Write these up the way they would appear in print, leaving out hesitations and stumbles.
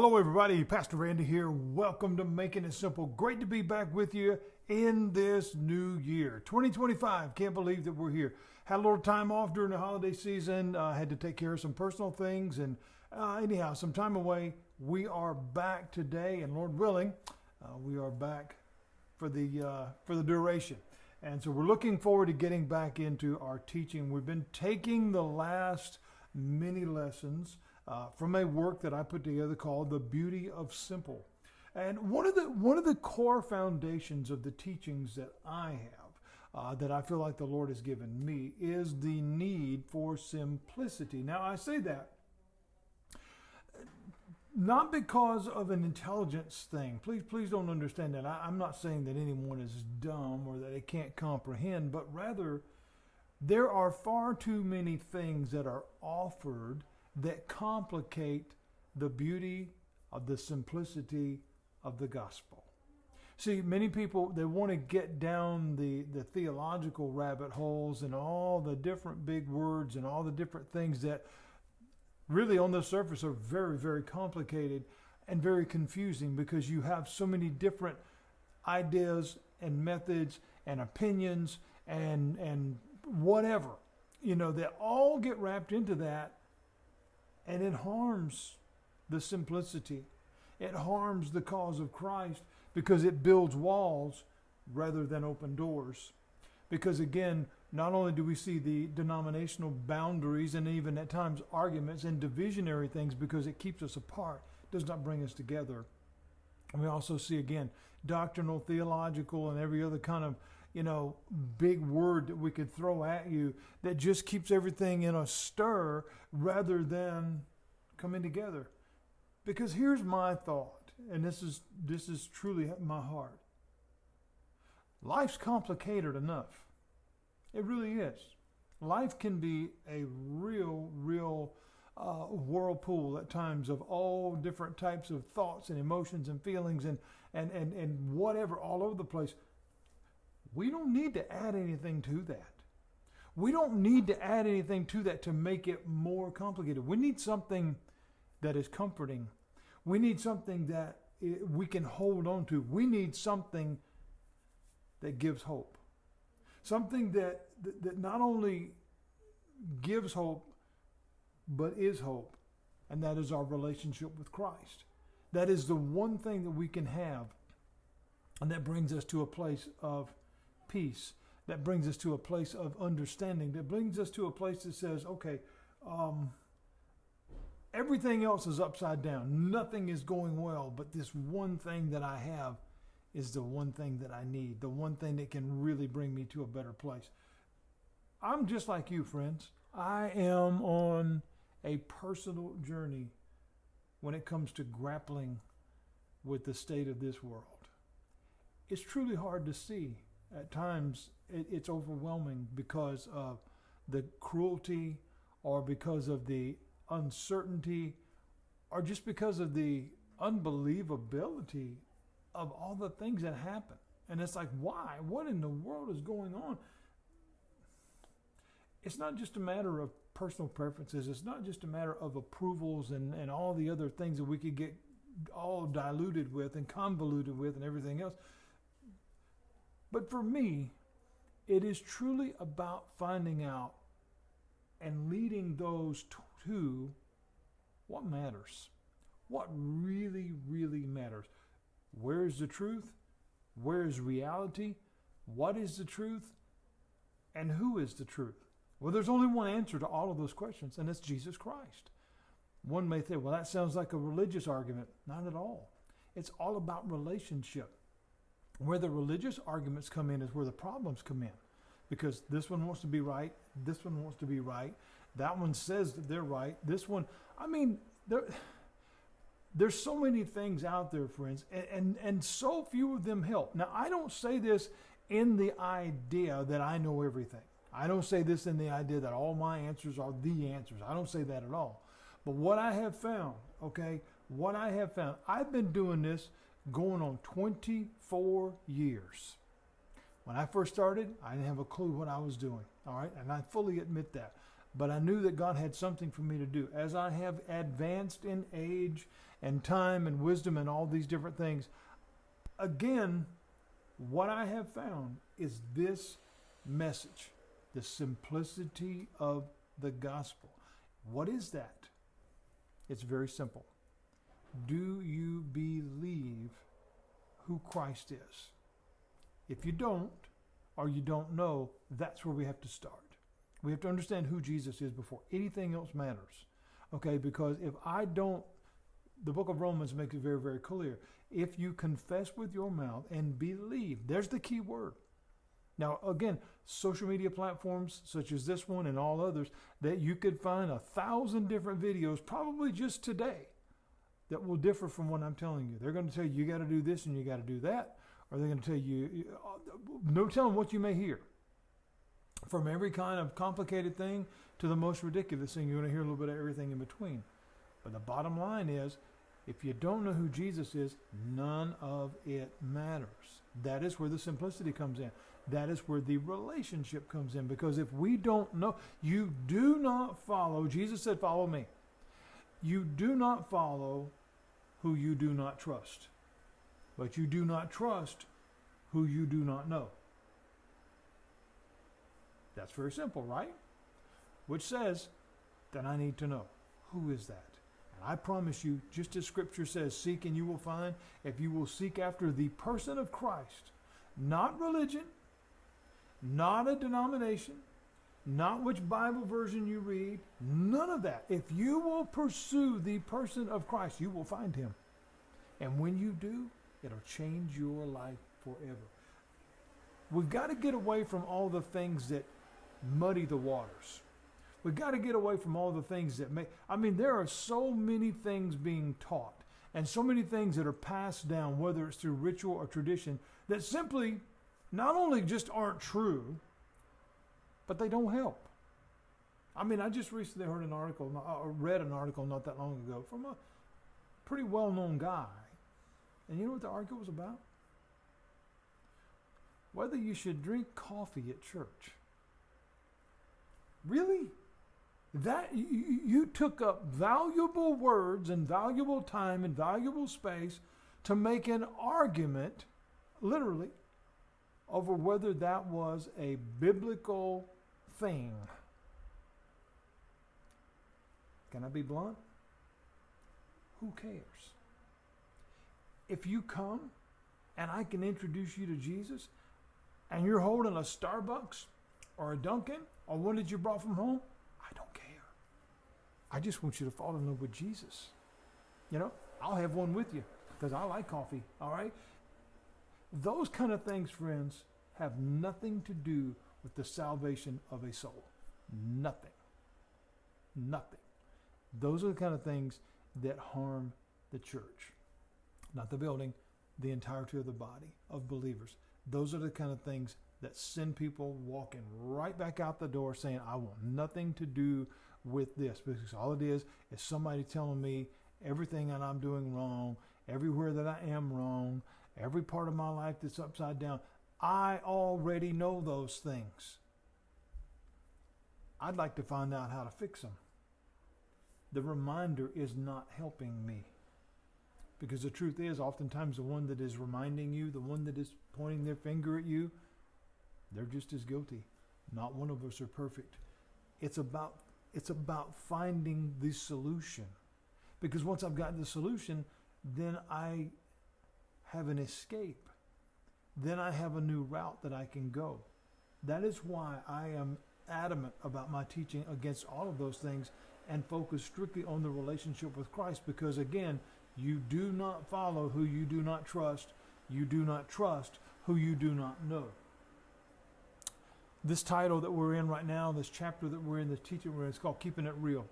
Hello, everybody. Pastor Randy here. Welcome to Making It Simple. Great to be back with you in this new year, 2025. Can't believe that we're here. Had a little time off during the holiday season. Had to take care of some personal things, and anyhow, some time away. We are back today, and Lord willing, we are back for the duration. And so we're looking forward to getting back into our teaching. We've been taking the last many lessons from a work that I put together called The Beauty of Simple. And one of the core foundations of the teachings that I have, that I feel like the Lord has given me, is the need for simplicity. Now, I say that not because of an intelligence thing. Please don't understand that. I'm not saying that anyone is dumb or that they can't comprehend, but rather there are far too many things that are offered that complicate the beauty of the simplicity of the gospel. See, many people, they want to get down the theological rabbit holes and all the different big words and all the different things that really on the surface are very, very complicated and very confusing because you have so many different ideas and methods and opinions and whatever, that all get wrapped into that. And it harms the simplicity. It harms the cause of Christ because it builds walls rather than open doors. Because again, not only do we see the denominational boundaries and even at times arguments and divisionary things because it keeps us apart, does not bring us together. And we also see again, doctrinal, theological, and every other kind of big word that we could throw at you that just keeps everything in a stir rather than coming together. Because here's my thought, and this is truly my heart. Life's complicated enough. It really is. Life can be a real whirlpool at times of all different types of thoughts and emotions and feelings and whatever all over the place. We don't need to add anything to that. We don't need to add anything to that to make it more complicated. We need something that is comforting. We need something that we can hold on to. We need something that gives hope. Something that not only gives hope, but is hope. And that is our relationship with Christ. That is the one thing that we can have. And that brings us to a place of peace, that brings us to a place of understanding, that brings us to a place that says, okay, everything else is upside down. Nothing is going well, but this one thing that I have is the one thing that I need, the one thing that can really bring me to a better place. I'm just like you, friends. I am on a personal journey when it comes to grappling with the state of this world. It's truly hard to see. At times, it's overwhelming because of the cruelty or because of the uncertainty or just because of the unbelievability of all the things that happen. And it's like, why? What in the world is going on? It's not just a matter of personal preferences. It's not just a matter of approvals and all the other things that we could get all diluted with and convoluted with and everything else. But for me, it is truly about finding out and leading those to what matters. What really, really matters. Where is the truth? Where is reality? What is the truth? And who is the truth? Well, there's only one answer to all of those questions, and it's Jesus Christ. One may think, well, that sounds like a religious argument. Not at all. It's all about relationship. Where the religious arguments come in is where the problems come in. Because this one wants to be right, this one wants to be right, that one says that they're right, this one, there's so many things out there, friends, and so few of them help. Now, I don't say this in the idea that I know everything. I don't say this in the idea that all my answers are the answers. I don't say that at all. But what I have found, I've been doing this going on 24 years. When I first started, I didn't have a clue what I was doing. All right. And I fully admit that. but I knew that God had something for me to do. As I have advanced in age and time and wisdom and all these different things, again, what I have found is this message, the simplicity of the gospel. What is that? It's very simple. Do you believe who Christ is? If you don't, or you don't know, that's where we have to start. We have to understand who Jesus is before anything else matters. Okay, because if I don't, the book of Romans makes it very, very clear. If you confess with your mouth and believe, there's the key word. Now, again, social media platforms such as this one and all others, that you could find 1,000 different videos, probably just today, that will differ from what I'm telling you. They're going to tell you, you got to do this and you got to do that. Or they're going to tell you, no telling what you may hear. From every kind of complicated thing to the most ridiculous thing, you're going to hear a little bit of everything in between. But the bottom line is, if you don't know who Jesus is, none of it matters. That is where the simplicity comes in. That is where the relationship comes in. Because if we don't know, you do not follow. Jesus said, follow me. You do not follow who you do not trust. But you do not trust who you do not know. That's very simple, right? Which says that I need to know. Who is that? And I promise you, just as Scripture says, seek and you will find. If you will seek after the person of Christ, not religion, not a denomination, not which Bible version you read, none of that. If you will pursue the person of Christ, you will find him. And when you do, it'll change your life forever. We've got to get away from all the things that muddy the waters. We've got to get away from all the things that make... there are so many things being taught and so many things that are passed down, whether it's through ritual or tradition, that simply not only just aren't true, but they don't help. I just recently read an article not that long ago from a pretty well-known guy. And you know what the article was about? Whether you should drink coffee at church. Really? That you took up valuable words and valuable time and valuable space to make an argument, literally, over whether that was a biblical thing. Can I be blunt? Who cares? If you come and I can introduce you to Jesus and you're holding a Starbucks or a Dunkin' or one that you brought from home, I don't care. I just want you to fall in love with Jesus. I'll have one with you because I like coffee, all right? Those kind of things, friends, have nothing to do with the salvation of a soul. Nothing. Nothing. Those are the kind of things that harm the church. Not the building, the entirety of the body of believers. Those are the kind of things that send people walking right back out the door saying, I want nothing to do with this. Because all it is somebody telling me everything that I'm doing wrong, everywhere that I am wrong, every part of my life that's upside down. I already know those things. I'd like to find out how to fix them. The reminder is not helping me. Because the truth is, oftentimes the one that is reminding you, the one that is pointing their finger at you, they're just as guilty. Not one of us are perfect. It's about finding the solution. Because once I've gotten the solution, then I have an escape. Then I have a new route that I can go. That is why I am adamant about my teaching against all of those things and focus strictly on the relationship with Christ. Because again, you do not follow who you do not trust. You do not trust who you do not know. This title that we're in right now, this chapter that we're in, this teaching we're in, it's called Keeping It Real.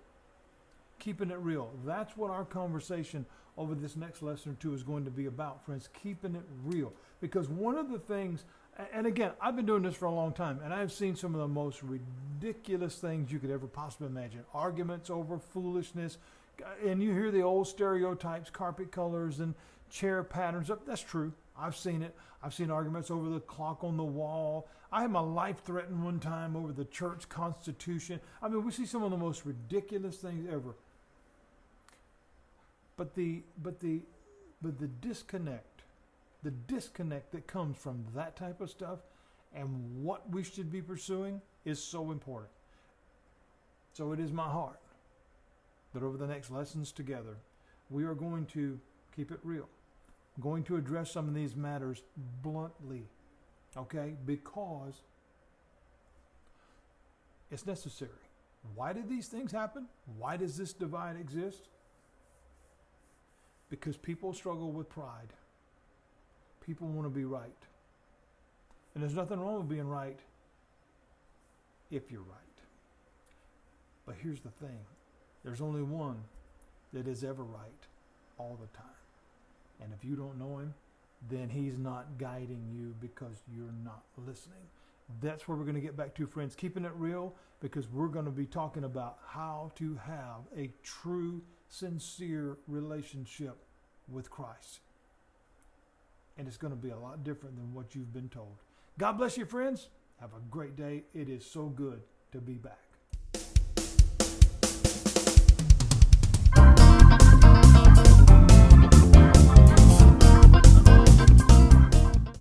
Keeping it real. That's what our conversation over this next lesson or two is going to be about, friends. Keeping it real. Because one of the things, and again, I've been doing this for a long time, and I've seen some of the most ridiculous things you could ever possibly imagine. Arguments over foolishness. And you hear the old stereotypes, carpet colors and chair patterns. That's true. I've seen it. I've seen arguments over the clock on the wall. I had my life threatened one time over the church constitution. I mean, we see some of the most ridiculous things ever. But the disconnect that comes from that type of stuff and what we should be pursuing is so important. So it is my heart that over the next lessons together, we are going to keep it real. I'm going to address some of these matters bluntly, okay? Because it's necessary. Why did these things happen? Why does this divide exist? Because people struggle with pride. People want to be right. And there's nothing wrong with being right if you're right. But here's the thing. There's only one that is ever right all the time. And if you don't know him, then he's not guiding you because you're not listening. That's where we're going to get back to, friends. Keeping it real, because we're going to be talking about how to have a true, sincere relationship with Christ. And it's going to be a lot different than what you've been told. God bless you, friends. Have a great day. It is so good to be back.